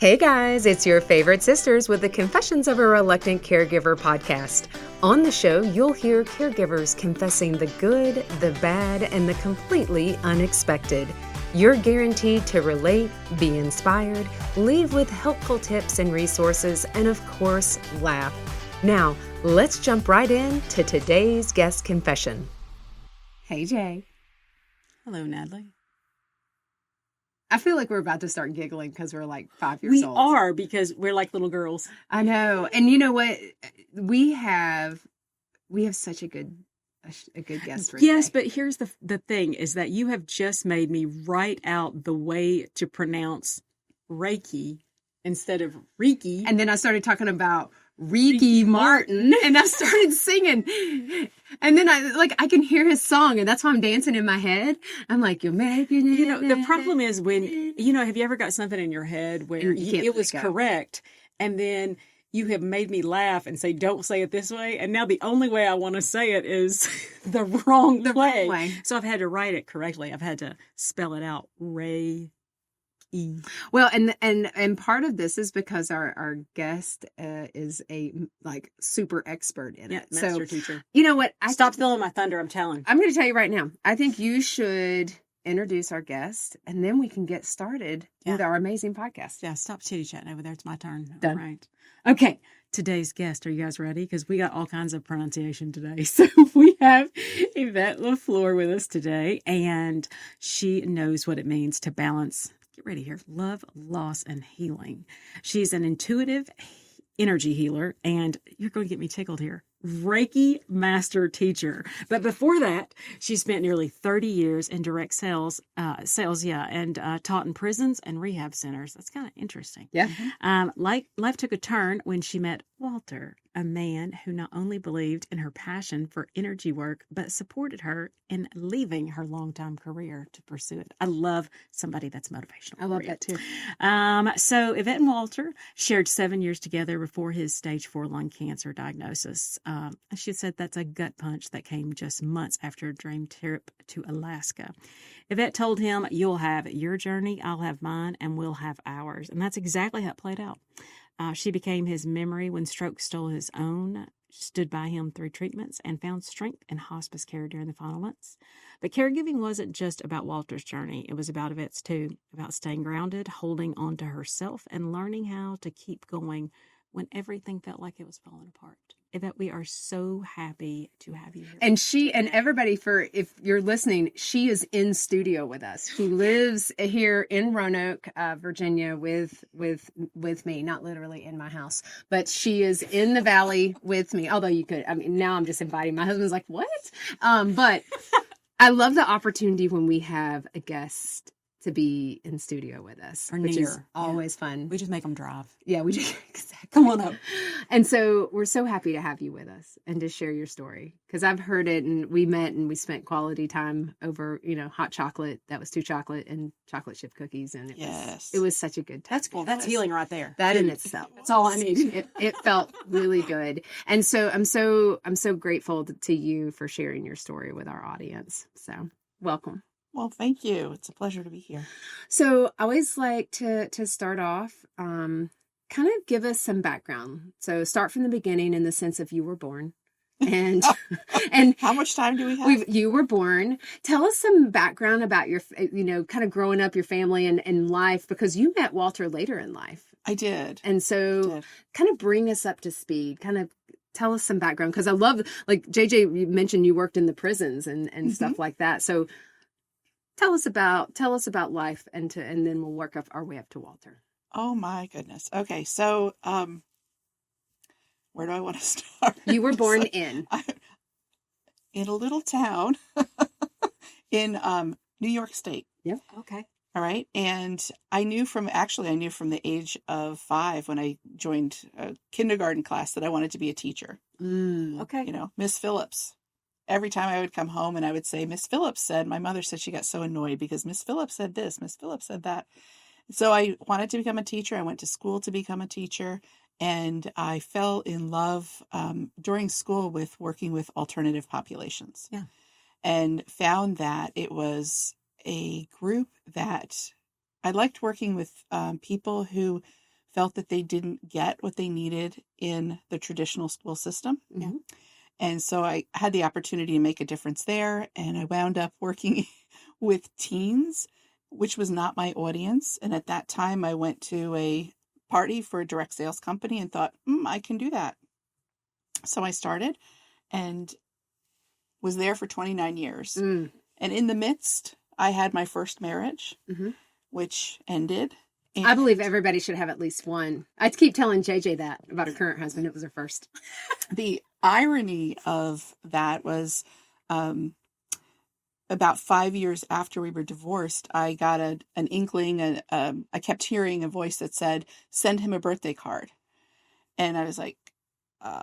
Hey guys, it's your favorite sisters with the Confessions of a Reluctant Caregiver podcast. On the show, you'll hear caregivers confessing the good, the bad, and the completely unexpected. You're guaranteed to relate, be inspired, leave with helpful tips and resources, and of course, laugh. Now, let's jump right in to today's guest confession. Hey Jay. Hello, Natalie. I feel like we're about to start giggling because we're like 5 years old. We are, because we're like little girls. I know. And you know what? We have such a good guest for Yes, today. but here's the thing is that you have just made me write out the way to pronounce Reiki instead of Reiki. And then I started talking about Ricky Martin, and I started singing. And then I can hear his song, and that's why I'm dancing in my head. I'm like, the problem is when, have you ever got something in your head where it was correct, and then you have made me laugh and say, don't say it this way, and now the only way I want to say it is the wrong way. So I've had to write it correctly. I've had to spell it out. Ray. Well, and part of this is because our guest is a super expert in it. Master teacher. You know what? Stop stealing my thunder. I'm telling. I'm going to tell you right now. I think you should introduce our guest, and then we can get started with our amazing podcast. Yeah, stop chitty chatting over there. It's my turn. Done. All right. Okay. Today's guest. Are you guys ready? Because we got all kinds of pronunciation today. So we have Yvette LeFlore with us today, and she knows what it means to balance. Get ready here. Love, loss, and healing. She's an intuitive energy healer, and you're going to get me tickled here. Reiki master teacher. But before that, she spent nearly 30 years in direct sales, and taught in prisons and rehab centers. That's kind of interesting. Yeah. Life took a turn when she met Walter, a man who not only believed in her passion for energy work, but supported her in leaving her longtime career to pursue it. I love somebody that's motivational. I love that too. So Yvette and Walter shared 7 years together before his stage 4 lung cancer diagnosis. She said that's a gut punch that came just months after a dream trip to Alaska. Yvette told him, "You'll have your journey, I'll have mine, and we'll have ours." And that's exactly how it played out. She became his memory when stroke stole his own, stood by him through treatments, and found strength in hospice care during the final months. But caregiving wasn't just about Walter's journey. It was about Yvette's too, about staying grounded, holding on to herself, and learning how to keep going when everything felt like it was falling apart. Yvette, we are so happy to have you here. And everybody, if you're listening, she is in studio with us. She lives here in Roanoke, Virginia with me, not literally in my house, but she is in the valley with me. Although now I'm just inviting. My husband's like, what? But I love the opportunity when we have a guest to be in studio with us, which is always fun. We just make them drive. Yeah, we just exactly. Come on up. And so we're so happy to have you with us and to share your story, because I've heard it, and we met and we spent quality time over, hot chocolate. That was 2 chocolate and chocolate chip cookies, and it was such a good time. That's cool. That's healing right there. That in itself. That's all I need. It felt really good, and so I'm so grateful to you for sharing your story with our audience. So welcome. Well, thank you. It's a pleasure to be here. So I always like to start off, kind of give us some background. So start from the beginning in the sense of you were born. And how much time do we have? You were born. Tell us some background about your, kind of growing up, your family and life, because you met Walter later in life. I did. And so kind of bring us up to speed, kind of tell us some background. Because I love, like JJ, you mentioned you worked in the prisons and stuff like that. So Tell us about life, and then we'll work up our way up to Walter. Oh my goodness. Okay, so where do I want to start? You were born in a little town in New York State. Yeah. Okay. All right, and I knew from the age of 5 when I joined a kindergarten class that I wanted to be a teacher. Okay. Miss Phillips. Every time I would come home and I would say, Miss Phillips said, my mother said she got so annoyed because Miss Phillips said this, Miss Phillips said that. So I wanted to become a teacher. I went to school to become a teacher, and I fell in love during school with working with alternative populations. Yeah. And found that it was a group that I liked working with people who felt that they didn't get what they needed in the traditional school system. Mm-hmm. And so I had the opportunity to make a difference there. And I wound up working with teens, which was not my audience. And at that time, I went to a party for a direct sales company and thought, I can do that. So I started and was there for 29 years. Mm. And in the midst, I had my first marriage, Mm-hmm. which ended. And I believe everybody should have at least one. I keep telling JJ that about her current husband. It was her first. the irony of that was about 5 years after we were divorced, I got an inkling, and I kept hearing a voice that said, send him a birthday card. And I was like,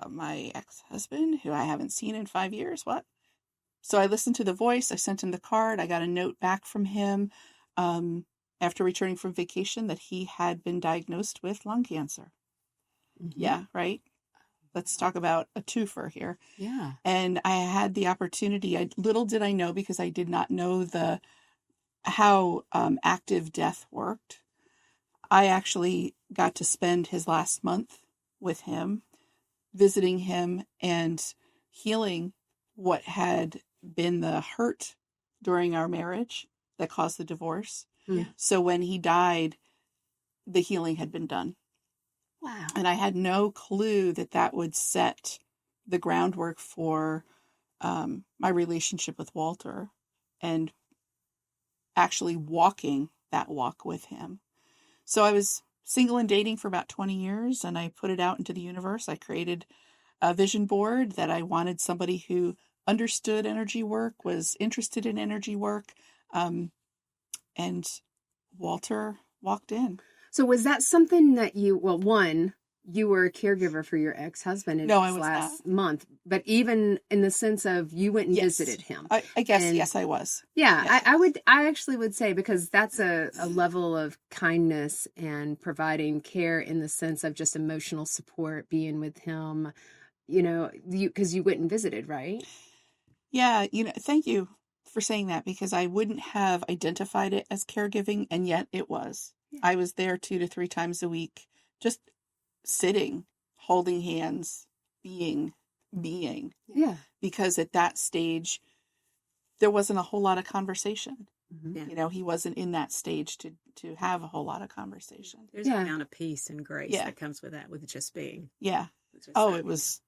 my ex-husband, who I haven't seen in 5 years, what? So I listened to the voice. I sent him the card. I got a note back from him after returning from vacation that he had been diagnosed with lung cancer. Mm-hmm. Yeah, right? Let's talk about a twofer here. Yeah. And I had the opportunity. Little did I know, because I did not know how active death worked. I actually got to spend his last month with him, visiting him and healing what had been the hurt during our marriage that caused the divorce. Yeah. So when he died, the healing had been done. Wow. And I had no clue that would set the groundwork for my relationship with Walter and actually walking that walk with him. So I was single and dating for about 20 years, and I put it out into the universe. I created a vision board that I wanted somebody who understood energy work, was interested in energy work, and Walter walked in. So was that something that you were a caregiver for your ex-husband in No, I his was last not. month, but even in the sense of you went and Yes. visited him. I guess, And- yes, I was. Yeah, Yes. I actually would say, because that's a level of kindness and providing care in the sense of just emotional support, being with him, because you went and visited, right? Yeah, thank you for saying that, because I wouldn't have identified it as caregiving, and yet it was. Yeah. I was there 2 to 3 times a week, just sitting, holding hands, being, Yeah. because at that stage, there wasn't a whole lot of conversation. Mm-hmm. Yeah. He wasn't in that stage to have a whole lot of conversation. There's Yeah. an amount of peace and grace Yeah. that comes with that, with just being. Yeah. It's just Oh, that, it was,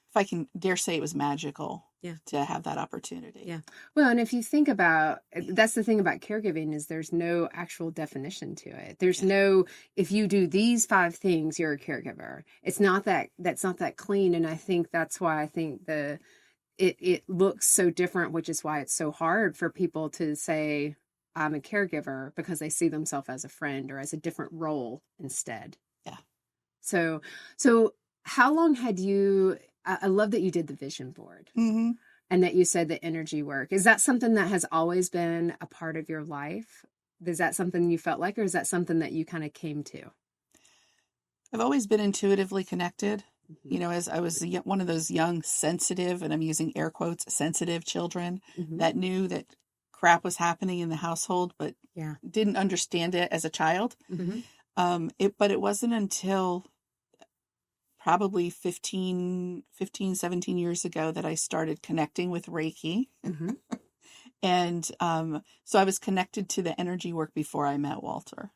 if I can dare say, it was magical. Yeah. To have that opportunity. Yeah. Well, and if you think about, that's the thing about caregiving, is there's no actual definition to it. There's no, if you do these 5 things, you're a caregiver. It's not that's not that clean. And I think that's why I think it looks so different, which is why it's so hard for people to say, I'm a caregiver, because they see themselves as a friend or as a different role instead. Yeah. So how long had you, I love that you did the vision board. Mm-hmm. And that you said the energy work. Is that something that has always been a part of your life? Is that something you felt like, or is that something that you kind of came to? I've always been intuitively connected. Mm-hmm. As I was one of those young, sensitive, and I'm using air quotes, sensitive children Mm-hmm. that knew that crap was happening in the household, but Yeah. didn't understand it as a child. Mm-hmm. But it wasn't until probably 17 years ago that I started connecting with Reiki. Mm-hmm. And so I was connected to the energy work before I met Walter.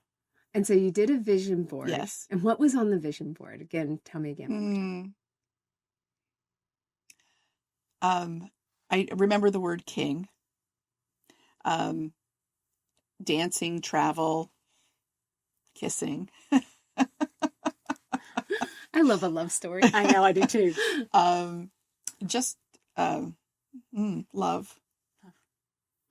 And so you did a vision board. Yes. And what was on the vision board? Again, tell me again. I remember the word king. Dancing, travel, kissing. I love a love story. I know, I do too. Just love.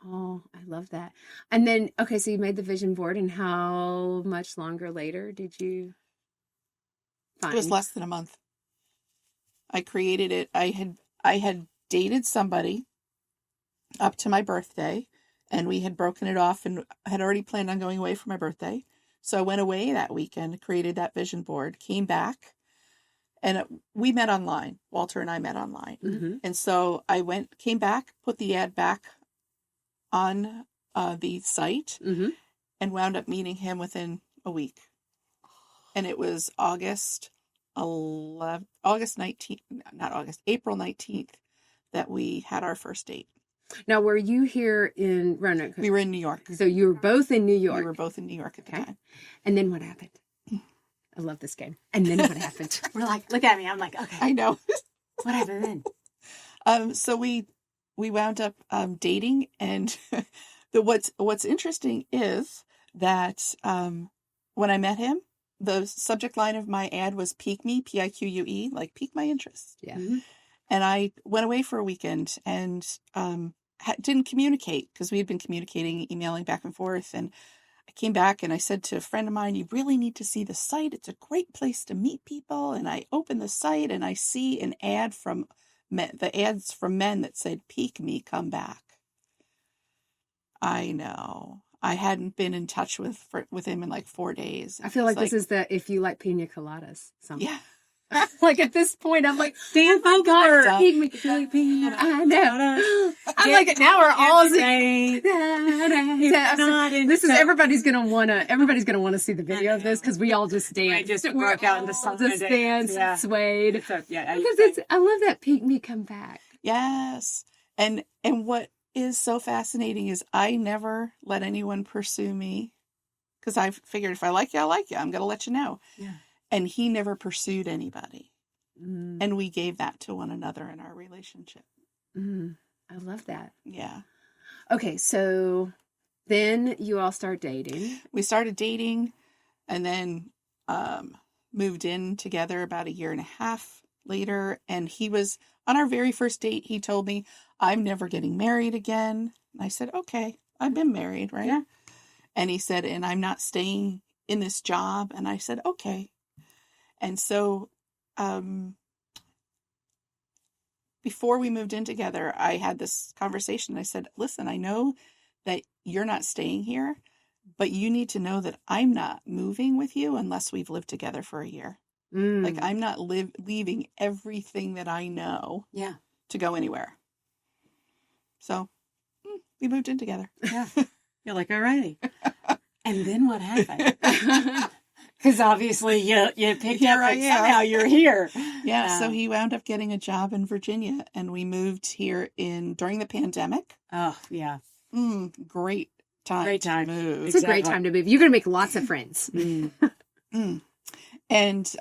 Oh, I love that. And then, okay, so you made the vision board, and how much longer later did you find? It was less than a month. I created it. I had dated somebody up to my birthday, and we had broken it off and had already planned on going away for my birthday. So I went away that weekend, created that vision board, came back, and we met online. Walter and I met online. Mm-hmm. And so I came back, put the ad back on the site, Mm-hmm. and wound up meeting him within a week. And it was April 19th that we had our first date. Now, were you here in Roanoke? We were in New York. So you were both in New York. We were both in New York at the time. And then what happened? I love this game. And then what happened? We're like, look at me. I'm like, okay. I know. What happened then? So we wound up dating, and what's interesting is that when I met him, the subject line of my ad was "Pique me," Pique, like pique my interest. Yeah. Mm-hmm. And I went away for a weekend and didn't communicate because we had been communicating, emailing back and forth. And I came back and I said to a friend of mine, "You really need to see the site. It's a great place to meet people." And I opened the site and I see an ad from the ads from men that said, "Pique me, come back." I know. I hadn't been in touch with him in like 4 days. I feel like this is the if you like pina coladas. Something. Yeah. Like at this point, I'm like, Dan oh God, Stop. pique me. I know. I'm like, now we're all singing. This is everybody's gonna wanna see the video of this because we all just danced. I just broke out into something. Just danced, swayed. So, yeah, Because I love that pique me, come back. Yes. And what is so fascinating is I never let anyone pursue me because I figured if I like you, I like you. I'm going to let you know. Yeah. And he never pursued anybody. Mm. And we gave that to one another in our relationship. Mm. I love that. Yeah. Okay, so then you all start dating. We started dating and then moved in together about 1.5 years later. And he was, on our very first date, he told me, "I'm never getting married again." And I said, "Okay, I've been married, right?" Yeah. And he said, "And I'm not staying in this job." And I said, "Okay." And so before we moved in together, I had this conversation. I said, "Listen, I know that you're not staying here, but you need to know that I'm not moving with you unless we've lived together for 1 year. Mm. Like I'm not leaving everything that I know to go anywhere." So we moved in together. Yeah. You're like, alrighty. And then what happened? Because obviously you picked Here up I and am. somehow you're here. Yeah. So he wound up getting a job in Virginia, and we moved here during the pandemic. Oh, yeah. Great time. Great time. To move. It's a great time to move. You're going to make lots of friends. And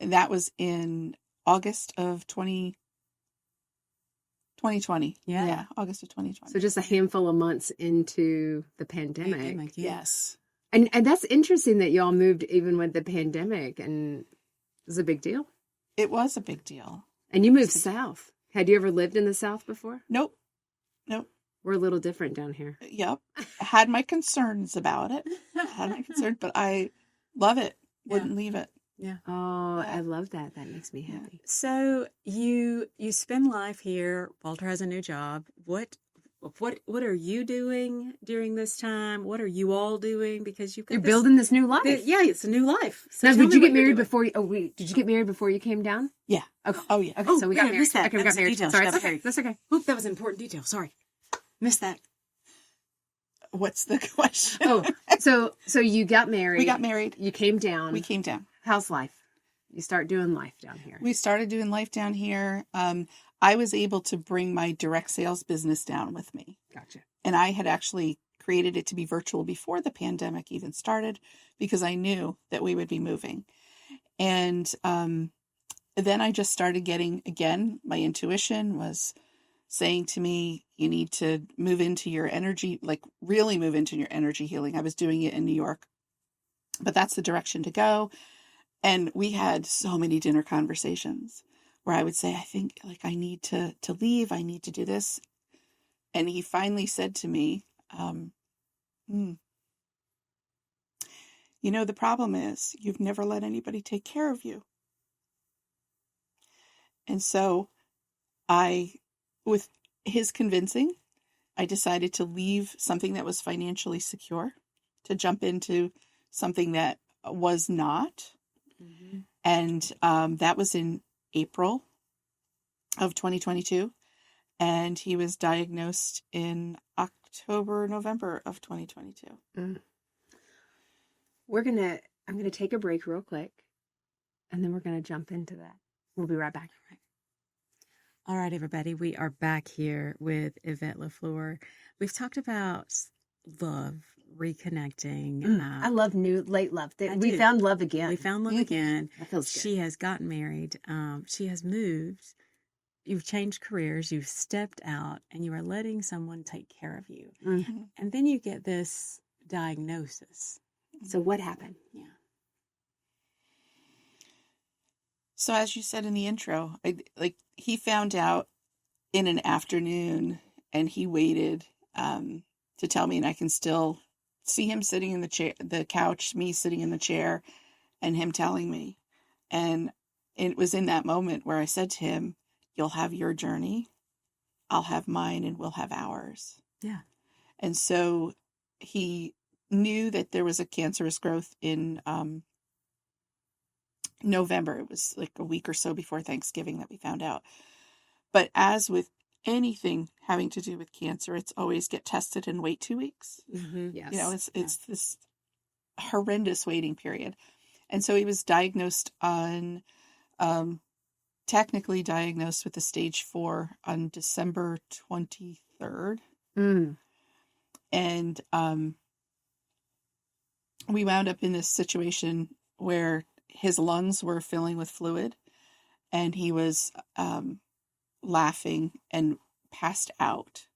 that was in August of 2020. Yeah. August of 2020. So just a handful of months into the pandemic. Yes. And that's interesting that y'all moved even with the pandemic, and it was a big deal. It was a big deal. And you moved south. Had you ever lived in the South before? Nope. We're a little different down here. Yep. I had my concerns about it. But I love it. Wouldn't leave it. Yeah. Oh, I love that. That makes me happy. So you spend life here. Walter has a new job. What are you doing during this time? What are you all doing? Because you're building this new life. It's a new life. So now, tell did you me get what you're married doing. before? Did you get married before you came down? Yeah. Okay. Oh, yeah. Okay, so we got yeah, married. missed that. Okay, we That got was a married. detail. Sorry, She got that's okay. married. That's okay. Oop, that was an important detail. Sorry, missed that. What's the question? Oh, so you got married. We got married. You came down. We came down. How's life? You start doing life down here. We started doing life down here. I was able to bring my direct sales business down with me. Gotcha. And I had actually created it to be virtual before the pandemic even started because I knew that we would be moving. And then I just started getting, again, my intuition was saying to me, you need to move into your energy, like really move into your energy healing. I was doing it in New York, but that's the direction to go. And we had so many dinner conversations where I would say, I think like I need to leave. I need to do this. And he finally said to me, the problem is you've never let anybody take care of you. And so with his convincing, I decided to leave something that was financially secure to jump into something that was not. Mm-hmm. And that was in April of 2022. And he was diagnosed in November of 2022. We're going to I'm going to take a break real quick, and then we're going to jump into that. We'll be right back. All right, everybody, we are back here with Yvette LeFlore. We've talked about love, reconnecting. I love late love. We do. found love again. We found love again. That feels good. She has gotten married. She has moved. You've changed careers. You've stepped out, and you are letting someone take care of you. Mhm. And then you get this diagnosis. So what happened? Yeah. So as you said in the intro, he found out in an afternoon, and he waited to tell me, and I can still see him sitting in the couch, me sitting in the chair, and him telling me. And it was in that moment where I said to him, "You'll have your journey, I'll have mine, and we'll have ours." Yeah. And so he knew that there was a cancerous growth in November. It was like a week or so before Thanksgiving that we found out. But as with anything having to do with cancer, it's always get tested and wait 2 weeks. Mm-hmm. Yes. It's this horrendous waiting period. And so he was diagnosed technically diagnosed with a stage 4 on December 23rd. Mm. And we wound up in this situation where his lungs were filling with fluid, and he was laughing and passed out.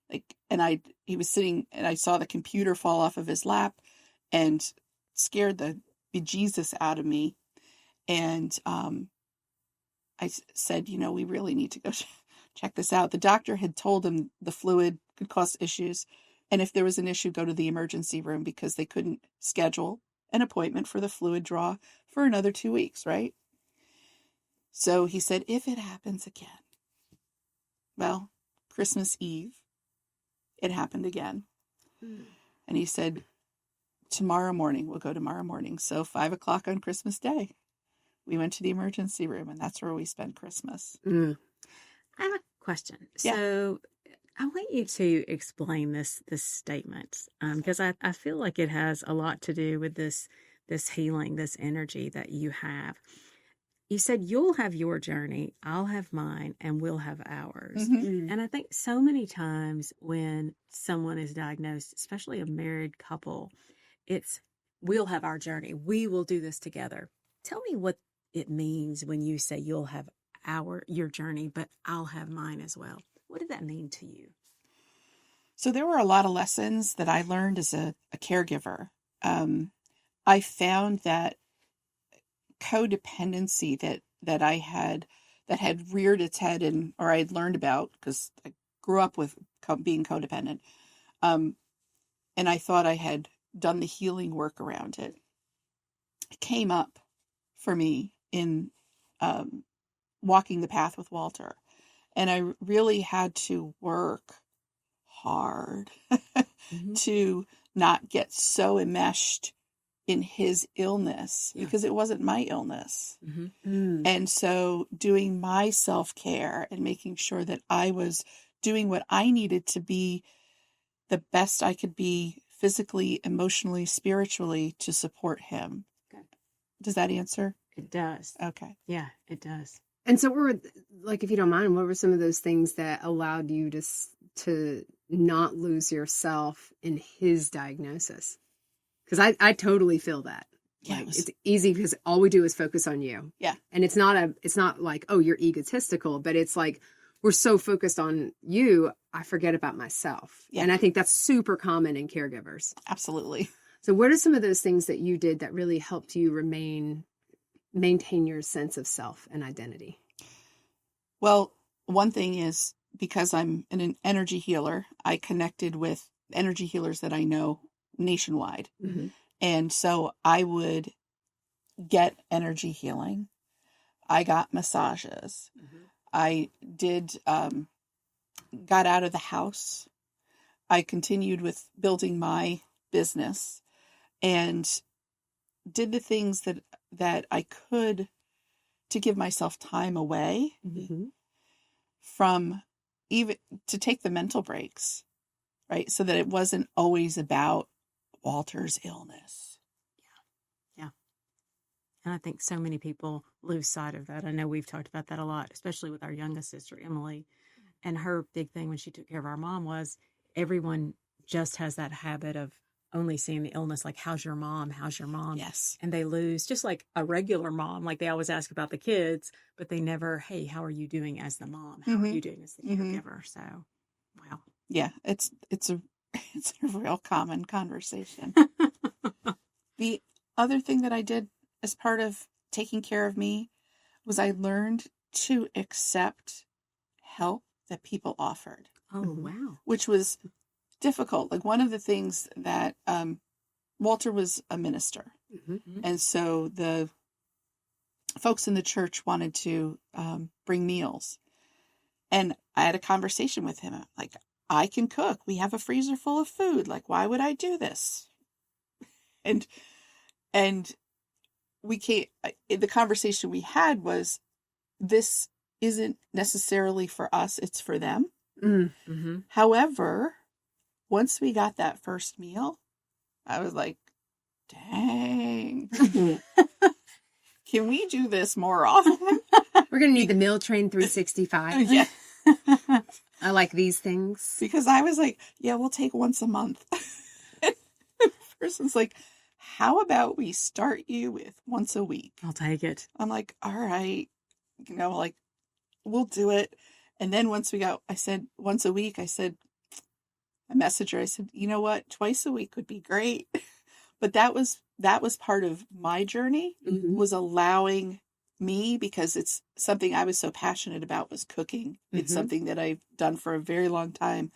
He was sitting, and I saw the computer fall off of his lap and scared the bejesus out of me. And I said, we really need to go check this out. The doctor had told him the fluid could cause issues, and if there was an issue, go to the emergency room, because they couldn't schedule an appointment for the fluid draw for another 2 weeks, right? So he said, if it happens again, well, Christmas Eve, it happened again. Mm. And he said, tomorrow morning, we'll go tomorrow morning. So 5:00 on Christmas Day, we went to the emergency room, and that's where we spent Christmas. Mm. I have a question. Yeah. So I want you to explain this statement, because I feel like it has a lot to do with this healing, this energy that you have. You said you'll have your journey, I'll have mine, and we'll have ours. Mm. And I think so many times when someone is diagnosed, especially a married couple, it's we'll have our journey. We will do this together. Tell me what it means when you say you'll have your journey, but I'll have mine as well. What did that mean to you? So there were a lot of lessons that I learned as a caregiver. I found that codependency that I had, that had reared its head or I had learned about, because I grew up with being codependent. And I thought I had done the healing work around it. It came up for me in walking the path with Walter. And I really had to work hard Mm-hmm. to not get so enmeshed in his illness, because it wasn't my illness. Mm-hmm. Mm. And so doing my self-care and making sure that I was doing what I needed to be the best I could be physically, emotionally, spiritually to support him. Okay. Does that answer? It does. Okay. Yeah, it does. And so, if you don't mind, what were some of those things that allowed you to not lose yourself in his diagnosis? Because I totally feel that. Yeah, It's easy because all we do is focus on you. Yeah. And it's not like, oh, you're egotistical, but it's like we're so focused on you, I forget about myself. Yeah. And I think that's super common in caregivers. absolutely. So what are some of those things that you did that really helped you maintain your sense of self and identity? Well, one thing is, because I'm an energy healer, I connected with energy healers that I know nationwide. Mm-hmm. And so I would get energy healing. I got massages. Mm-hmm. I got out of the house. I continued with building my business and did the things that I could to give myself time away Mm-hmm. from, even to take the mental breaks, right? So that it wasn't always about Walter's illness. Yeah. And I think so many people lose sight of that. I know we've talked about that a lot, especially with our youngest sister, Emily. And her big thing when she took care of our mom was everyone just has that habit of only seeing the illness, like, how's your mom? How's your mom? Yes. And they lose, just like a regular mom, like they always ask about the kids, but they never, hey, how are you doing as the mom? How are you doing as the caregiver? So, wow. Yeah, it's a it's a real common conversation. The other thing that I did as part of taking care of me was I learned to accept help that people offered. Oh, wow. Which was difficult. Like, one of the things that Walter was a minister. And so the folks in the church wanted to bring meals. And I had a conversation with him. I'm like, I can cook. We have a freezer full of food. Like, why would I do this? And we can't, the conversation we had was, this isn't necessarily for us, it's for them. However, once we got that first meal, I was like, dang, can we do this more often? We're going to need the meal train 365. Yeah. I like these things. Because I was like, yeah, we'll take once a month. The person's like, how about we start you with once a week? I'll take it. I'm like, all right, like, we'll do it. And then once we got, I said, once a week, I messaged her. I said, you know what? Twice a week would be great. But that was part of my journey, was allowing me, because it's something I was so passionate about, was cooking. It's something that I've done for a very long time,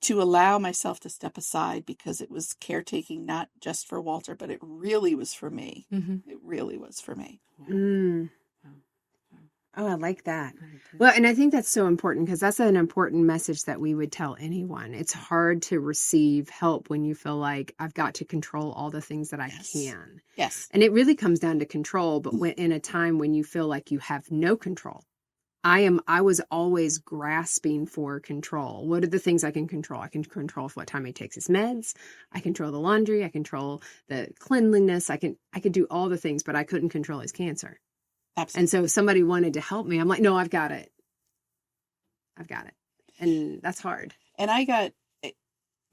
to allow myself to step aside, because it was caretaking, not just for Walter, but it really was for me. It really was for me. Oh, I like that. Well, and I think that's so important, because that's an important message that we would tell anyone. It's hard to receive help when you feel like, I've got to control all the things that I can. Yes. And it really comes down to control. But when, in a time when you feel like you have no control, I was always grasping for control. What are the things I can control? I can control what time he takes his meds. I control the laundry. I control the cleanliness. I could do all the things, but I couldn't control his cancer. Absolutely. And so if somebody wanted to help me, I'm like, no, I've got it. And that's hard. And I got,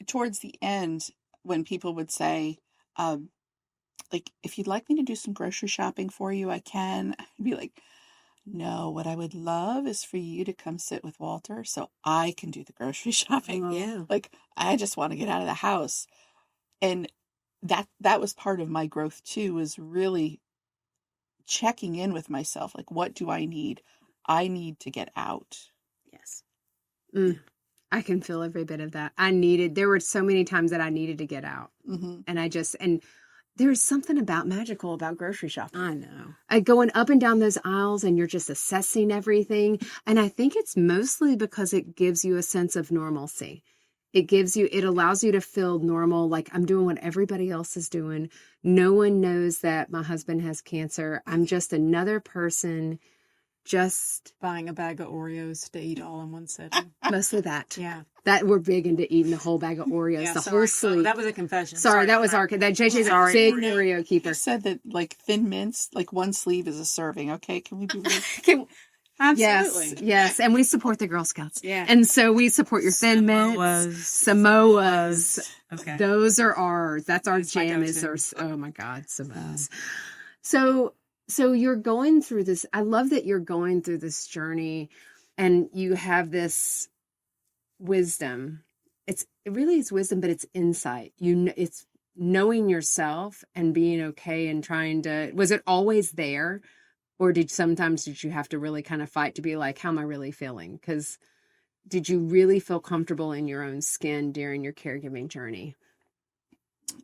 towards the end, when people would say, like, if you'd like me to do some grocery shopping for you, I can. I'd be like, no, what I would love is for you to come sit with Walter so I can do the grocery shopping. Oh, yeah. Like, I just want to get out of the house. And that was part of my growth too, was really checking in with myself. Like, what do I need? I need to get out. Yes. I can feel every bit of that. There were so many times that I needed to get out. And there's something magical about grocery shopping. I know. Going up and down those aisles, and you're just assessing everything. And I think it's mostly because it gives you a sense of normalcy. It allows you to feel normal, like, I'm doing what everybody else is doing. No one knows that my husband has cancer. I'm just another person, just Buying a bag of Oreos to eat all in one sitting. mostly that. Yeah. That we're big into eating the whole bag of Oreos, Yeah, the sorry. whole sleeve. That was a confession. Sorry, that was that JJ's a big Oreo keeper. You said that, like, Thin Mints, like, one sleeve is a serving. Okay, can we be Absolutely. Yes, and we support the Girl Scouts. Yeah. And so we support your Thin Mints, Samoas. Okay. Those are ours. That's our That's my jam. go-to. Oh my God, Samoas. So you're going through this. I love that you're going through this journey, and you have this wisdom. It really is wisdom, but it's insight. It's knowing yourself and being okay and trying to. Was it always there? Or did you have to really kind of fight to be like, how am I really feeling? Because did you really feel comfortable in your own skin during your caregiving journey?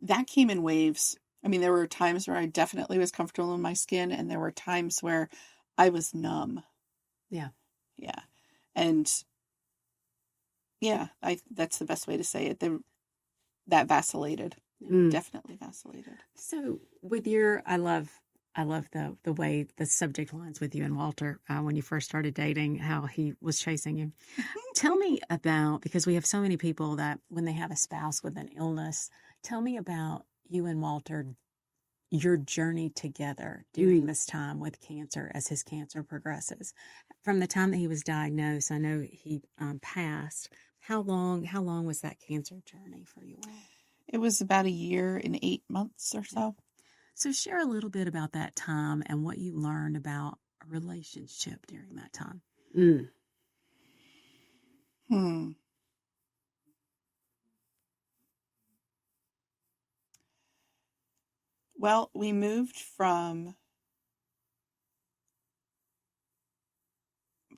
That came in waves. I mean, there were times where I definitely was comfortable in my skin, and there were times where I was numb. Yeah. Yeah. And yeah, that's the best way to say it. That vacillated. Definitely vacillated. So with I love the way the subject lines with you and Walter when you first started dating, how he was chasing you. Tell me about, because we have so many people that when they have a spouse with an illness, tell me about you and Walter, your journey together during this time with cancer as his cancer progresses. From the time that he was diagnosed, I know he passed. How long was that cancer journey for you all? It was about 1 year and 8 months or so. So share a little bit about that time and what you learned about a relationship during that time. Well, we moved from,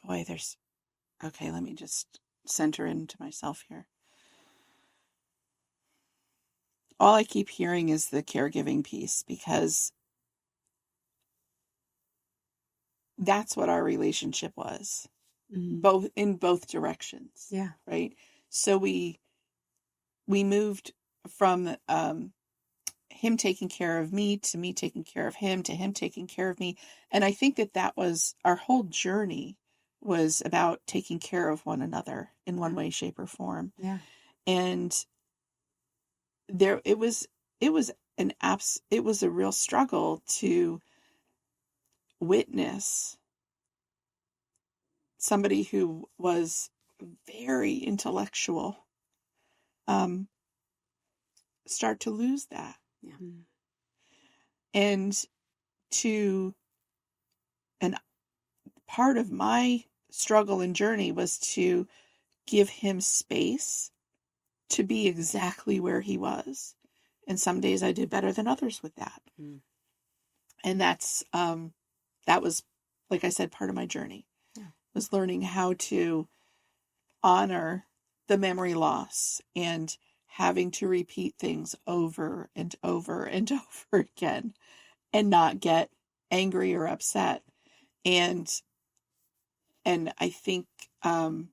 okay, let me just center into myself here. All I keep hearing is the caregiving piece, because that's what our relationship was, in both directions. Yeah. Right. So we moved from him taking care of me to me taking care of him to him taking care of me. And I think that was our whole journey, was about taking care of one another in one way, shape, or form. Yeah. And it was a real struggle to witness somebody who was very intellectual start to lose that. Yeah. And part of my struggle and journey was to give him space to be exactly where he was. And some days I did better than others with that. And that was, like I said, part of my journey. Yeah. Was learning how to honor the memory loss and having to repeat things over and over and over again and not get angry or upset. And I think, and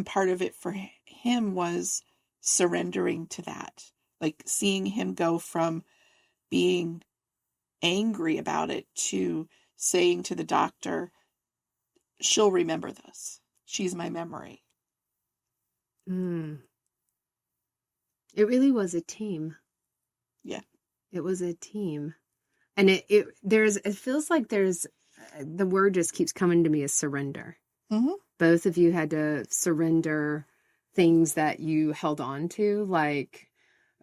part of it for him was surrendering to that, like seeing him go from being angry about it to saying to the doctor, she'll remember this. She's my memory. It really was a team. Yeah. It was a team. And it feels like the word just keeps coming to me as surrender. Both of you had to surrender things that you held on to. Like,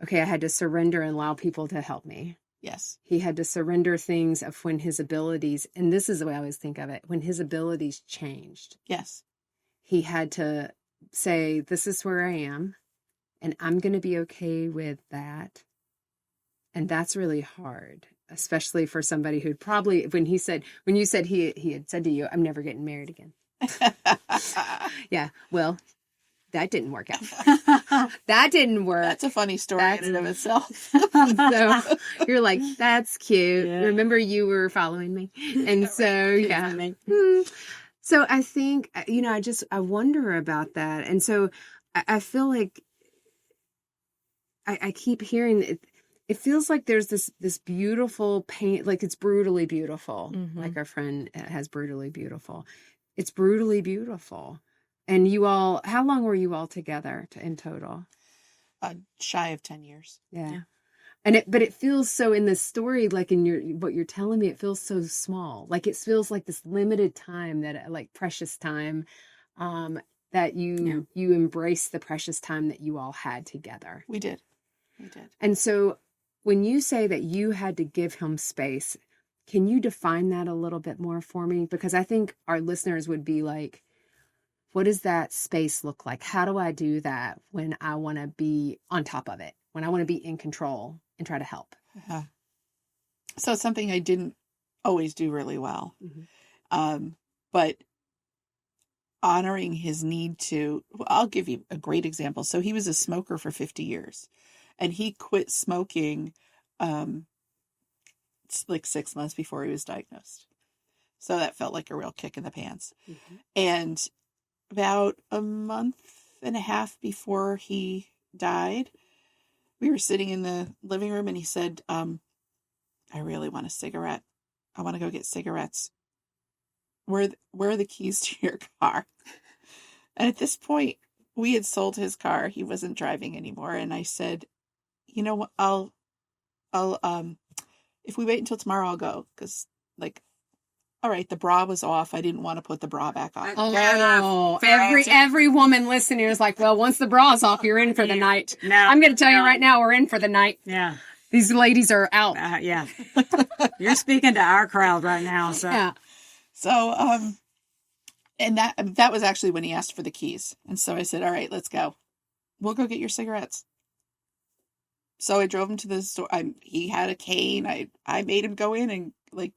okay, I had to surrender and allow people to help me. Yes. He had to surrender things of when his abilities, and this is the way I always think of it, when his abilities changed. Yes. He had to say, this is where I am, and I'm going to be okay with that. And that's really hard, especially for somebody who'd probably, when you said he had said to you, I'm never getting married again. Yeah. Well, that didn't work out. That didn't work. That's a funny story in and of itself. So you're like, that's cute. Yeah. Remember you were following me. And so, yeah. So I think, I wonder about that. And so I feel like I keep hearing it. It feels like there's this beautiful pain, like it's brutally beautiful. Like our friend has brutally beautiful. It's brutally beautiful. And you all, how long were you all together in total? Shy of 10 years. Yeah. And but it feels so in this story, like in what you're telling me, it feels so small. Like it feels like this limited time like precious time, that you embrace the precious time that you all had together. We did. And so when you say that you had to give him space, can you define that a little bit more for me? Because I think our listeners would be like, what does that space look like? How do I do that when I want to be on top of it, when I want to be in control and try to help? So it's something I didn't always do really well. But honoring his need to, I'll give you a great example. So he was a smoker for 50 years and he quit smoking like 6 months before he was diagnosed. So that felt like a real kick in the pants. And about a month and a half before he died, we were sitting in the living room and he said, I really want a cigarette. I want to go get cigarettes. Where are the keys to your car? And at this point, we had sold his car. He wasn't driving anymore. And I said, you know what? I'll if we wait until tomorrow, I'll go. Because, like, all right, the bra was off. I didn't want to put the bra back on. Oh, every woman listening is like, well, once the bra's off, you're in for the night. No, I'm going to tell you right now, we're in for the night. Yeah. These ladies are out. Yeah. You're speaking to our crowd right now. So. Yeah. So, and that was actually when he asked for the keys. And so I said, all right, let's go. We'll go get your cigarettes. So I drove him to the store. He had a cane. I made him go in and, like,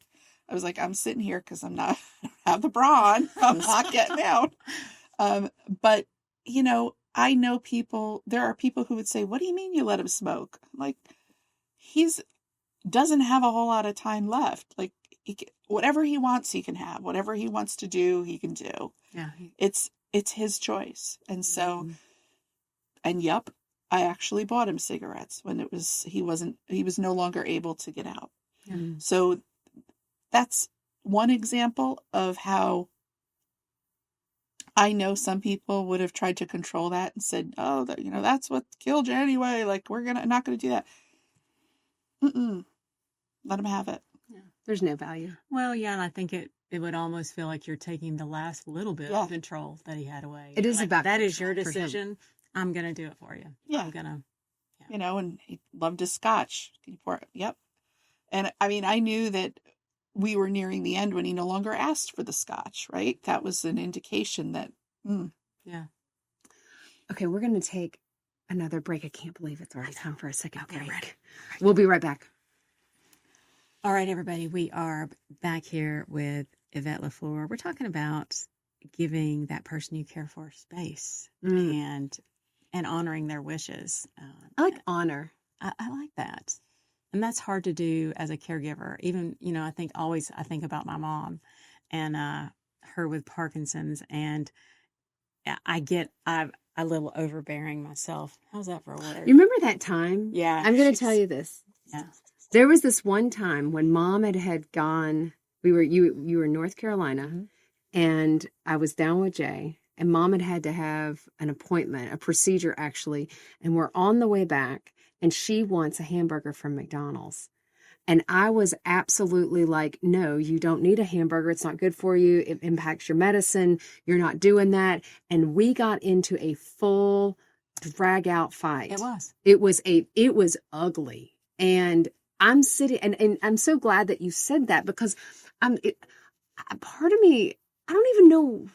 I was like, I'm sitting here because I don't have the bra on. I'm not getting out. But, you know, I know there are people who would say, what do you mean you let him smoke? Like, doesn't have a whole lot of time left. Like, whatever he wants, he can have. Whatever he wants to do, he can do. Yeah. It's his choice. And so, and yep, I actually bought him cigarettes when he was no longer able to get out. Mm. So that's one example of how I know some people would have tried to control that and said, oh, that's what killed you anyway. Like, not going to do that. Let him have it. Yeah. There's no value. Well, yeah, and I think it would almost feel like you're taking the last little bit of control that he had away. It is like, about that is your decision. I'm going to do it for you. Yeah. I'm going to. Yeah. You know, and he loved his scotch. Can you pour it? Yep. And I mean, I knew that we were nearing the end when he no longer asked for the scotch, right? That was an indication that, Yeah. Okay, we're going to take another break. I can't believe it's already time for a second break. We'll be right back. All right, everybody. We are back here with Yvette LeFlore. We're talking about giving that person you care for space and honoring their wishes. I like honor. I like that. And that's hard to do as a caregiver. Even, I think about my mom and her with Parkinson's, and I get a little overbearing myself. How's that for a word? You remember that time? Yeah. I'm going to tell you this. Yeah. There was this one time when Mom had gone, you were in North Carolina, and I was down with Jay, and Mom had to have an appointment, a procedure actually, and we're on the way back, and she wants a hamburger from McDonald's. And I was absolutely like, no, you don't need a hamburger. It's not good for you. It impacts your medicine. You're not doing that. And we got into a full drag out fight. It was ugly. And I'm sitting, and I'm so glad that you said that, because part of me, I don't even know,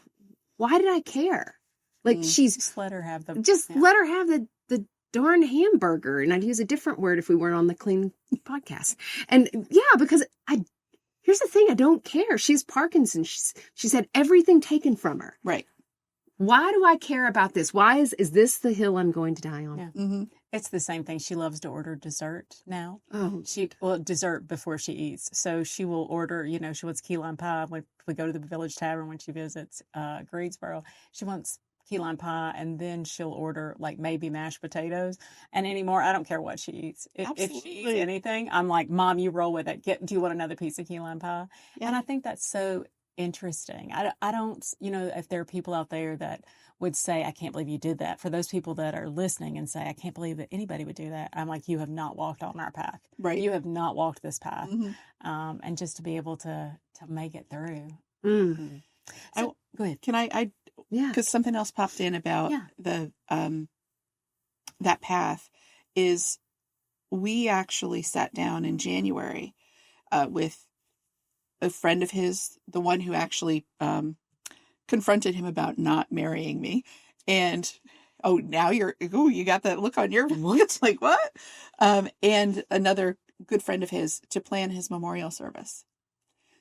why did I care? Like, just let her have let her have the darn hamburger. And I'd use a different word if we weren't on the Clean podcast. And yeah, because here's the thing, I don't care. She's Parkinson's. She's had everything taken from her. Right. Why do I care about this? Why is this the hill I'm going to die on? Yeah. Mm-hmm. It's the same thing. She loves to order dessert now. Oh, dessert before she eats. So she will order, she wants key lime pie. When we go to the Village Tavern when she visits Greensboro, she wants key lime pie, and then she'll order like maybe mashed potatoes. And anymore, I don't care what she eats. If she eats anything, I'm like, Mom, you roll with it. Do you want another piece of key lime pie? Yeah. And I think that's so interesting. I don't, if there are people out there that would say, I can't believe you did that. For those people that are listening and say, I can't believe that anybody would do that, I'm like, you have not walked on our path. Right. You have not walked this path. Mm-hmm. And just to be able to make it through. Mm-hmm. So, go ahead. Can I because something else popped in about the that path is, we actually sat down in January with a friend of his, the one who actually confronted him about not marrying me. And now you got that look on your face, like what? And another good friend of his, to plan his memorial service.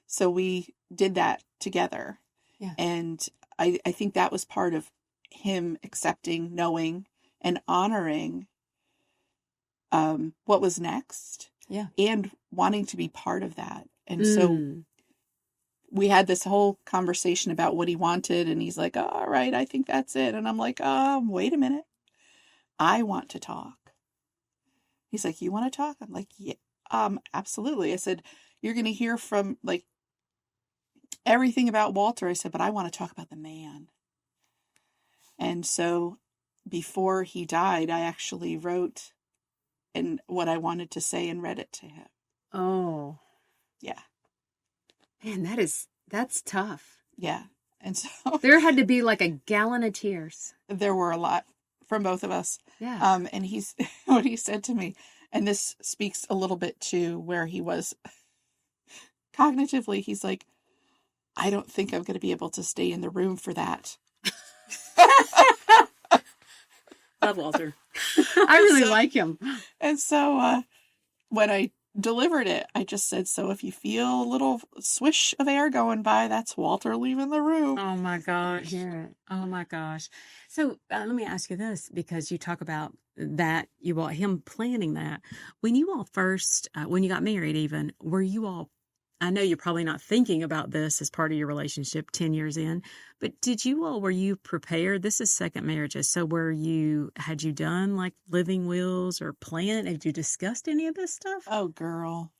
So we did that together. Yeah. And I think that was part of him accepting, knowing, and honoring what was next. Yeah. And wanting to be part of that. And so we had this whole conversation about what he wanted, and he's like, all right, I think that's it. And I'm like, wait a minute. I want to talk. He's like, you want to talk? I'm like, yeah, absolutely. I said, you're going to hear from like everything about Walter. I said, but I want to talk about the man. And so before he died, I actually wrote what I wanted to say and read it to him. Oh, Yeah. man, that's tough. Yeah. And so There had to be like a gallon of tears. there were a lot from both of us. Yeah. And he's what he said to me, and this speaks a little bit to where he was cognitively. He's like, I don't think I'm going to be able to stay in the room for that. Love Walter. I really like him. And so when I delivered it, I just said, so if you feel a little swish of air going by, that's Walter leaving the room. Oh my gosh. Hear it. Oh my gosh. So let me ask you this, because you talk about that, him planning that. When you all first, when you got married even, were you all, I know you're probably not thinking about this as part of your relationship 10 years in, but were you prepared? This is second marriages. So had you done like living wills or planned? Had you discussed any of this stuff? Oh, girl.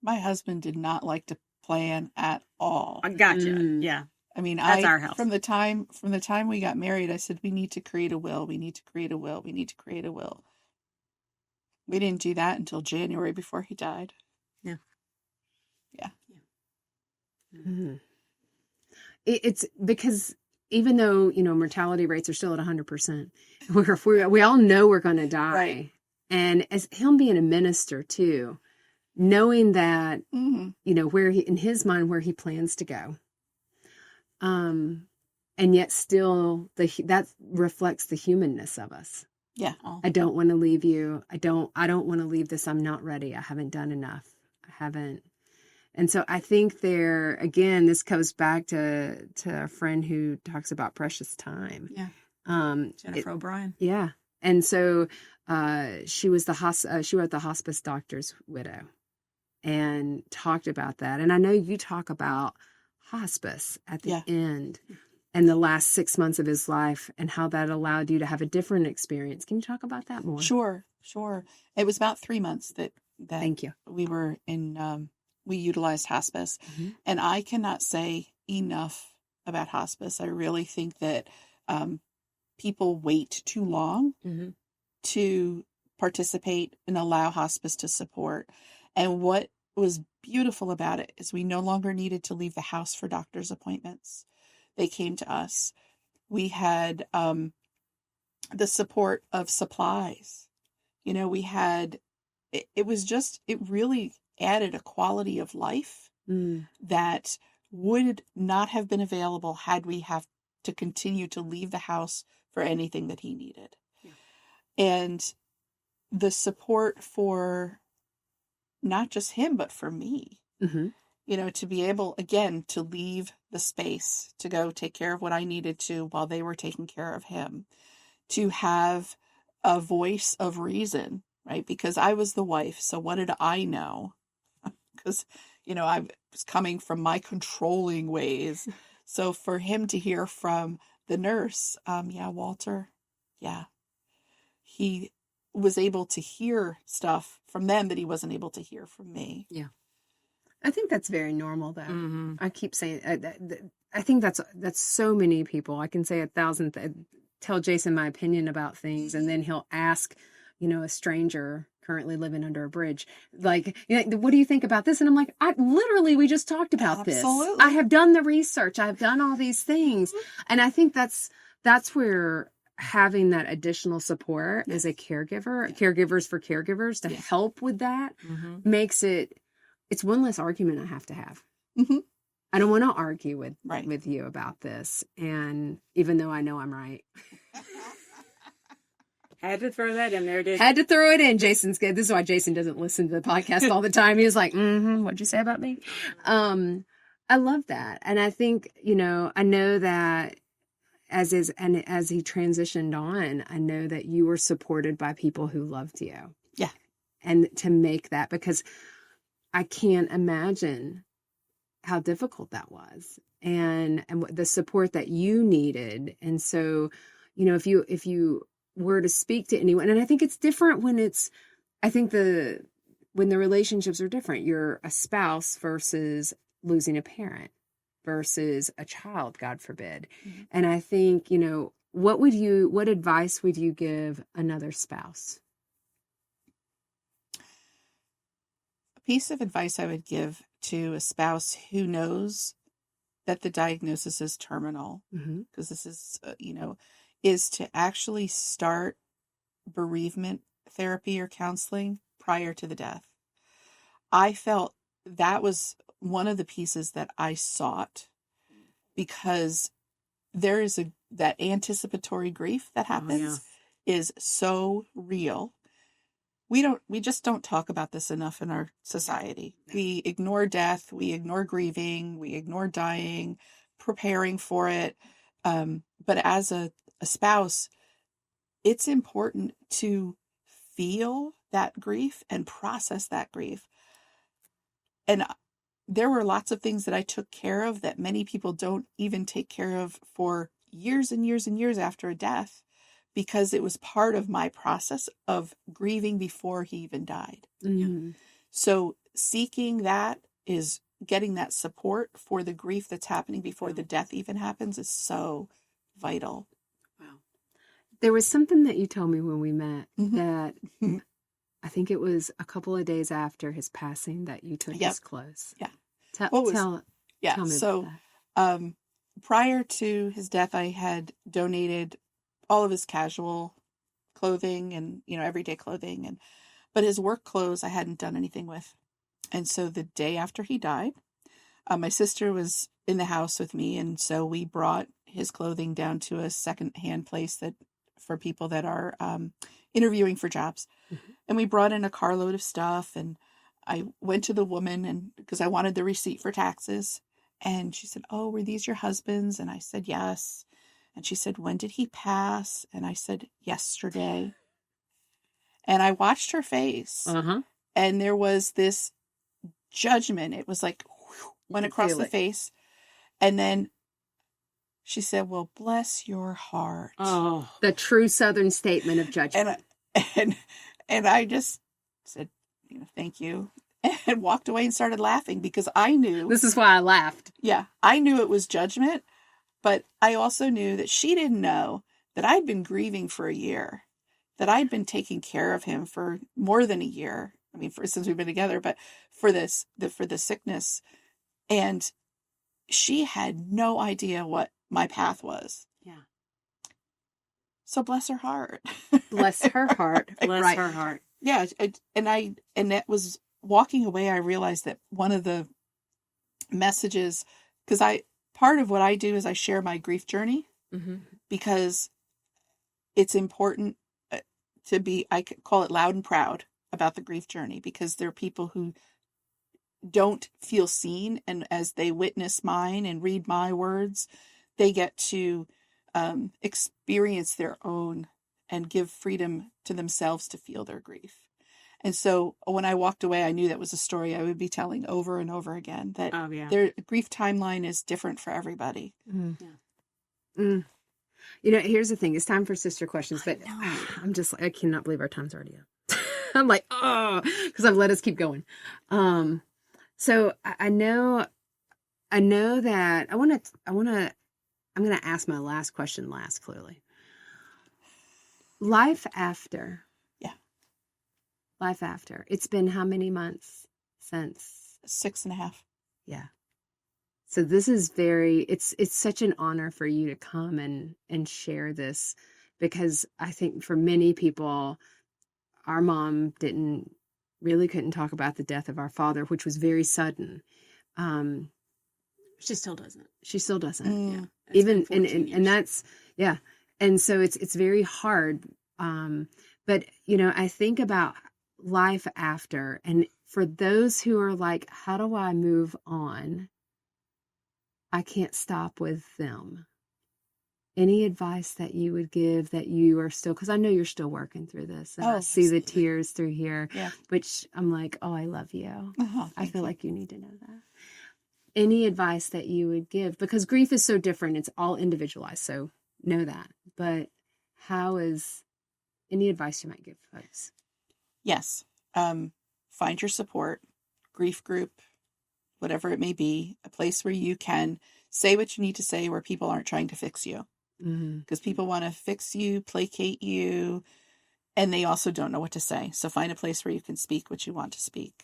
My husband did not like to plan at all. I gotcha. Mm. Yeah. I mean, That's our house. from the time we got married, I said, we need to create a will. We need to create a will. We need to create a will. We didn't do that until January before he died. Yeah. Yeah. Mm. It's because even though, mortality rates are still at 100%, we all know we're going to die. Right. And as him being a minister too, knowing that, where in his mind, where he plans to go. And yet still that reflects the humanness of us. Yeah. I don't want to leave you. I don't want to leave this. I'm not ready. I haven't done enough. I haven't. And so I think this goes back to a friend who talks about precious time. Yeah. Jennifer O'Brien. Yeah. And so, she wrote The Hospice Doctor's Widow and talked about that. And I know you talk about hospice at the end and the last 6 months of his life and how that allowed you to have a different experience. Can you talk about that more? Sure. It was about 3 months that Thank you. We were in, we utilized hospice. Mm-hmm. And I cannot say enough about hospice. I really think that people wait too long to participate and allow hospice to support. And what was beautiful about it is we no longer needed to leave the house for doctor's appointments. They came to us. We had the support of supplies. We had, it really added a quality of life that would not have been available had we have to continue to leave the house for anything that he needed. Yeah. And the support for not just him, but for me, to be able, again, to leave the space, to go take care of what I needed to while they were taking care of him, to have a voice of reason, right? Because I was the wife. So what did I know? Because, I was coming from my controlling ways. So for him to hear from the nurse, Walter, he was able to hear stuff from them that he wasn't able to hear from me. Yeah. I think that's very normal, though. Mm-hmm. I keep saying, I think that's so many people. I can say 1,000, tell Jason my opinion about things, and then he'll ask, a stranger currently living under a bridge, like, what do you think about this? And I'm like, we just talked about this. I have done the research. I've done all these things. And I think that's where having that additional support as a caregiver, caregivers for caregivers to help with that makes it's one less argument I have to have. Mm-hmm. I don't want to argue with you about this. And even though I know I'm right. Had to throw that in there, didn't Had to throw it in. Jason's good. This is why Jason doesn't listen to the podcast all the time. He was like, what'd you say about me? I love that. And I think, I know that as he transitioned on, I know that you were supported by people who loved you. Yeah. And to make that, because I can't imagine how difficult that was and the support that you needed. And so, if you were to speak to anyone, and I think it's different when the relationships are different, you're a spouse versus losing a parent versus a child, God forbid. Mm-hmm. And I think, what advice would you give another spouse? piece of advice I would give to a spouse who knows that the diagnosis is terminal, because this is, is to actually start bereavement therapy or counseling prior to the death. I felt that was one of the pieces that I sought, because there is that anticipatory grief that happens is so real. We just don't talk about this enough in our society. We ignore death, we ignore grieving, we ignore dying, preparing for it. But as a spouse, it's important to feel that grief and process that grief. And there were lots of things that I took care of that many people don't even take care of for years and years and years after a death, because it was part of my process of grieving before he even died. So seeking that is getting that support for the grief that's happening before the death even happens is so vital. Wow. There was something that you told me when we met that I think it was a couple of days after his passing that you took his clothes. Yeah. Tell me so, about that. Prior to his death, I had donated all of his casual clothing and, everyday clothing, but his work clothes I hadn't done anything with. And so the day after he died, my sister was in the house with me. And so we brought his clothing down to a secondhand place that for people that are interviewing for jobs. And we brought in a carload of stuff, and I went to the woman, and because I wanted the receipt for taxes, and she said, "Oh, were these your husband's?" And I said, "Yes." And she said, "When did he pass?" And I said, "Yesterday." And I watched her face, and there was this judgment. It was like went across the face, and then she said, "Well, bless your heart." Oh, the true Southern statement of judgment. And I just said, "Thank you," and walked away and started laughing, because I knew. This is why I laughed. Yeah, I knew it was judgment, but I also knew that she didn't know that I'd been grieving for a year, that I'd been taking care of him for more than a year. I mean, since we've been together, but for the sickness, and she had no idea what my path was. Yeah. So bless her heart. Bless her heart. Bless her heart. Yeah. And that was walking away. I realized that one of the messages, because part of what I do is I share my grief journey, because it's important I call it loud and proud about the grief journey, because there are people who don't feel seen. And as they witness mine and read my words, they get to experience their own and give freedom to themselves to feel their grief. And so when I walked away, I knew that was a story I would be telling over and over again, that their grief timeline is different for everybody. Here's the thing. It's time for sister questions, but I'm just I cannot believe our time's already up. I'm like, because I've let us keep going. So I know that I'm going to ask my last question last, clearly. Life after. Yeah. Life after. It's been how many months since? 6.5. Yeah. So this is it's such an honor for you to come and share this, because I think for many people, our mom couldn't talk about the death of our father, which was very sudden. She still doesn't. Yeah. Even and that's and so it's very hard. But I think about life after, and for those who are like, how do I move on? I can't stop with them. Any advice that you would give that you are still, because I know you're still working through this, and I see the tears through here, which I'm like, oh, I love you. I feel like you need to know that. Any advice that you would give, because grief is so different. It's all individualized. So know that, but any advice you might give folks? Yes. Find your support, grief group, whatever it may be, a place where you can say what you need to say, where people aren't trying to fix you. Because people want to fix you, placate you, and they also don't know what to say. So find a place where you can speak what you want to speak.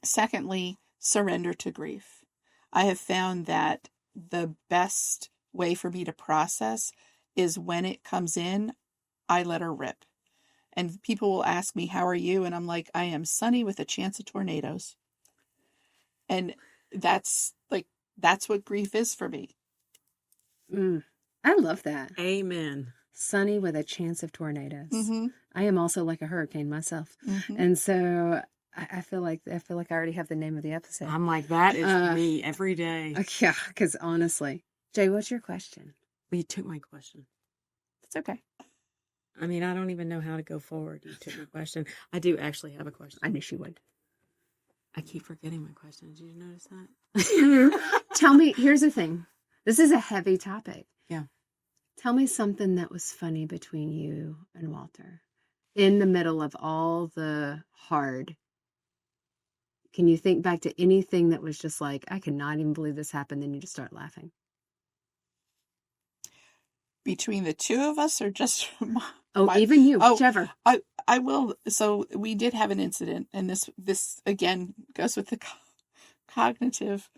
Secondly, surrender to grief. I have found that the best way for me to process is when it comes in, I let her rip. And people will ask me, how are you? And I'm like, I am sunny with a chance of tornadoes. And that's what grief is for me. I love that. Amen. Sunny with a chance of tornadoes. Mm-hmm. I am also like a hurricane myself. Mm-hmm. And so I feel like I already have the name of the episode. I'm like, that is me every day. Yeah, because honestly. Jay, what's your question? Well, you took my question. It's okay. I mean, I don't even know how to go forward. You took my question. I do actually have a question. I knew she would. I keep forgetting my question. Did you notice that? Tell me, here's the thing. This is a heavy topic. Yeah. Tell me something that was funny between you and Walter in the middle of all the hard. Can you think back to anything that was just like, I cannot even believe this happened? Then you just start laughing. Between the two of us or just even you, whichever. I will. So we did have an incident, and this again goes with the cognitive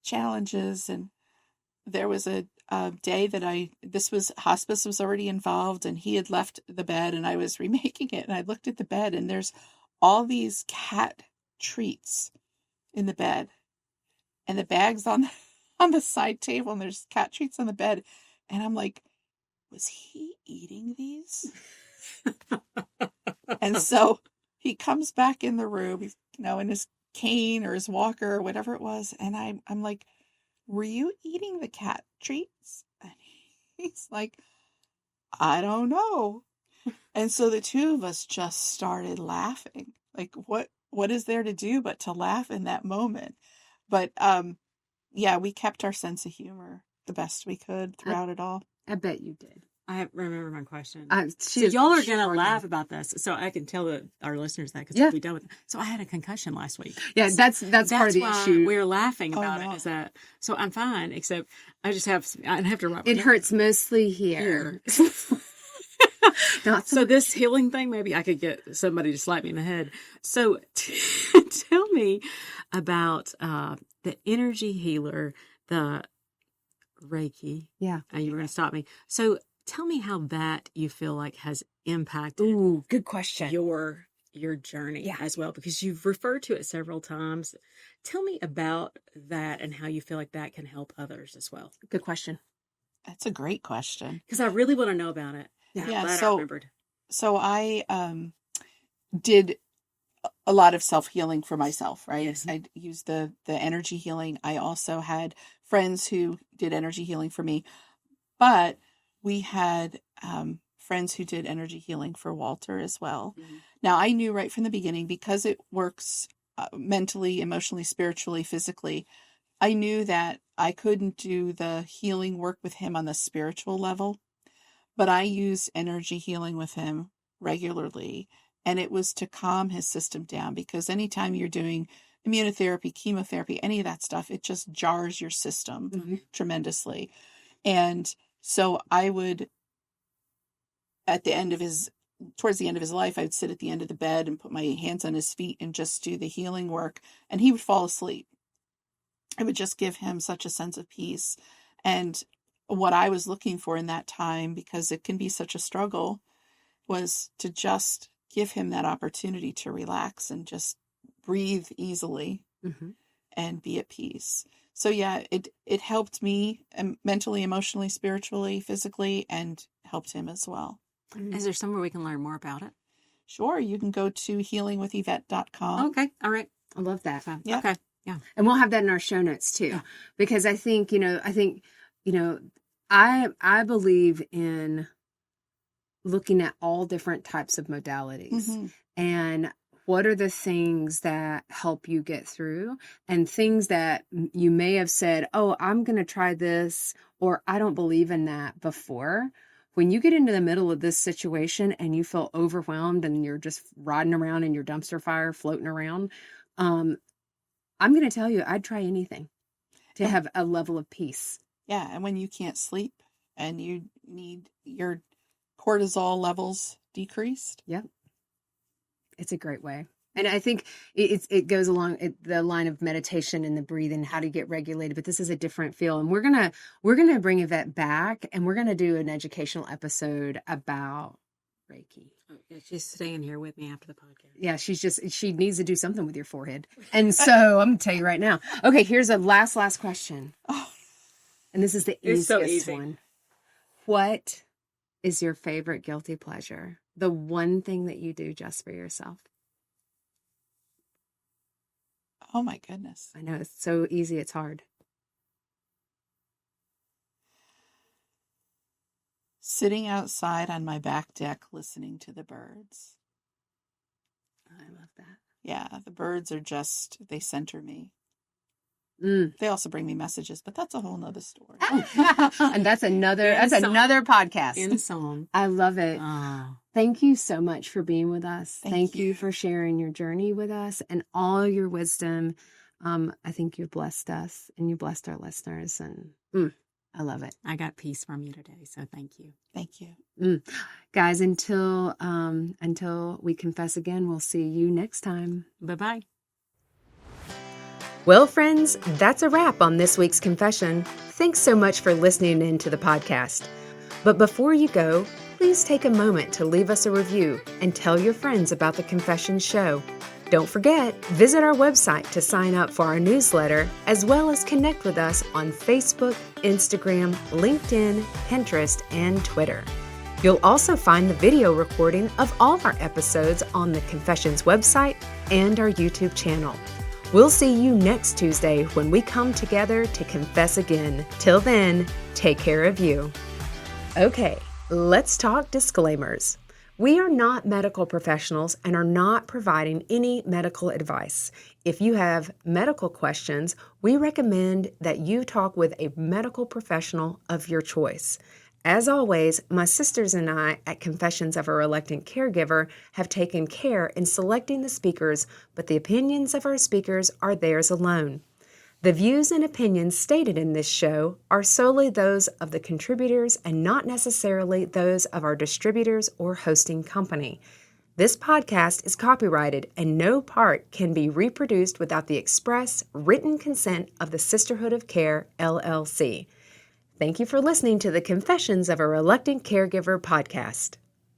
challenges. And there was a day that hospice was already involved, and he had left the bed, and I was remaking it, and I looked at the bed, and there's all these cat treats in the bed, and the bag's on the side table, and there's cat treats on the bed, and I'm like, was he eating these? And so he comes back in the room, he's, in his cane or his walker or whatever it was. And I'm like, were you eating the cat treats? And he's like, I don't know. And so the two of us just started laughing. Like, what is there to do but to laugh in that moment? But, yeah, we kept our sense of humor the best we could throughout it all. I bet you did. I remember my question. So y'all are going to laugh about this. So I can tell our listeners that because we'll be done with it. So I had a concussion last week. Yeah, that's part of the issue. We're laughing about it. Is that, so I'm fine, except I have to write. It hurts mostly here. So this healing thing, maybe I could get somebody to slap me in the head. So tell me about the energy healer, the Reiki. Yeah. You were going to stop me. So tell me how that you feel like has impacted good question. Your journey as well, because you've referred to it several times. Tell me about that and how you feel like that can help others as well. Good question. That's a great question. Because I really want to know about it. Yeah. I remembered. So I did a lot of self-healing for myself, right? Yes. I used the energy healing. I also had friends who did energy healing for me, but we had friends who did energy healing for Walter as well. Mm-hmm. Now, I knew right from the beginning, because it works mentally, emotionally, spiritually, physically, I knew that I couldn't do the healing work with him on the spiritual level, but I used energy healing with him regularly. And it was to calm his system down, because anytime you're doing immunotherapy, chemotherapy, any of that stuff, it just jars your system tremendously. And so I would, towards the end of his life, I would sit at the end of the bed and put my hands on his feet and just do the healing work. And he would fall asleep. It would just give him such a sense of peace. And what I was looking for in that time, because it can be such a struggle, was to just give him that opportunity to relax and just breathe easily and be at peace. So yeah, it helped me mentally, emotionally, spiritually, physically, and helped him as well. Is there somewhere we can learn more about it? Sure. You can go to healingwithyvette.com. Okay. All right. I love that. Yeah. Okay. Yeah. And we'll have that in our show notes too, because I think, I believe in looking at all different types of modalities and what are the things that help you get through, and things that you may have said, oh, I'm going to try this, or I don't believe in that before. When you get into the middle of this situation and you feel overwhelmed and you're just riding around in your dumpster fire, floating around, I'm going to tell you, I'd try anything to have a level of peace. Yeah. And when you can't sleep and you need your cortisol levels decreased. Yep. It's a great way. And I think it goes along the line of meditation and the breathing, how to get regulated. But this is a different feel, and we're gonna bring Yvette back, and we're gonna do an educational episode about Reiki. Oh, yeah, she's staying here with me after the podcast. Yeah, she needs to do something with your forehead, and so I'm gonna tell you right now. Okay, here's a last question, and this is the It's so easiest easy. one. What is your favorite guilty pleasure? The one thing that you do just for yourself. Oh my goodness. I know it's so easy, it's hard. Sitting outside on my back deck listening to the birds. I love that. Yeah, the birds are just, they center me. Mm. They also bring me messages, but that's a whole nother story. And that's another song. another podcast. In song. I love it. Oh. Thank you so much for being with us. Thank you you. for sharing your journey with us and all your wisdom. I think you've blessed us and you blessed our listeners, and I love it. I got peace from you today, so thank you. Thank you. Guys, until we confess again, we'll see you next time. Bye-bye. Well, friends, that's a wrap on this week's confession. Thanks so much for listening in to the podcast. But before you go, please take a moment to leave us a review and tell your friends about the Confessions Show. Don't forget, visit our website to sign up for our newsletter, as well as connect with us on Facebook, Instagram, LinkedIn, Pinterest, and Twitter. You'll also find the video recording of all our episodes on the Confessions website and our YouTube channel. We'll see you next Tuesday when we come together to confess again. Till then, take care of you. Okay, let's talk disclaimers. We are not medical professionals and are not providing any medical advice. If you have medical questions, we recommend that you talk with a medical professional of your choice. As always, my sisters and I at Confessions of a Reluctant Caregiver have taken care in selecting the speakers, but the opinions of our speakers are theirs alone. The views and opinions stated in this show are solely those of the contributors and not necessarily those of our distributors or hosting company. This podcast is copyrighted and no part can be reproduced without the express written consent of the Sisterhood of Care, LLC. Thank you for listening to the Confessions of a Reluctant Caregiver podcast.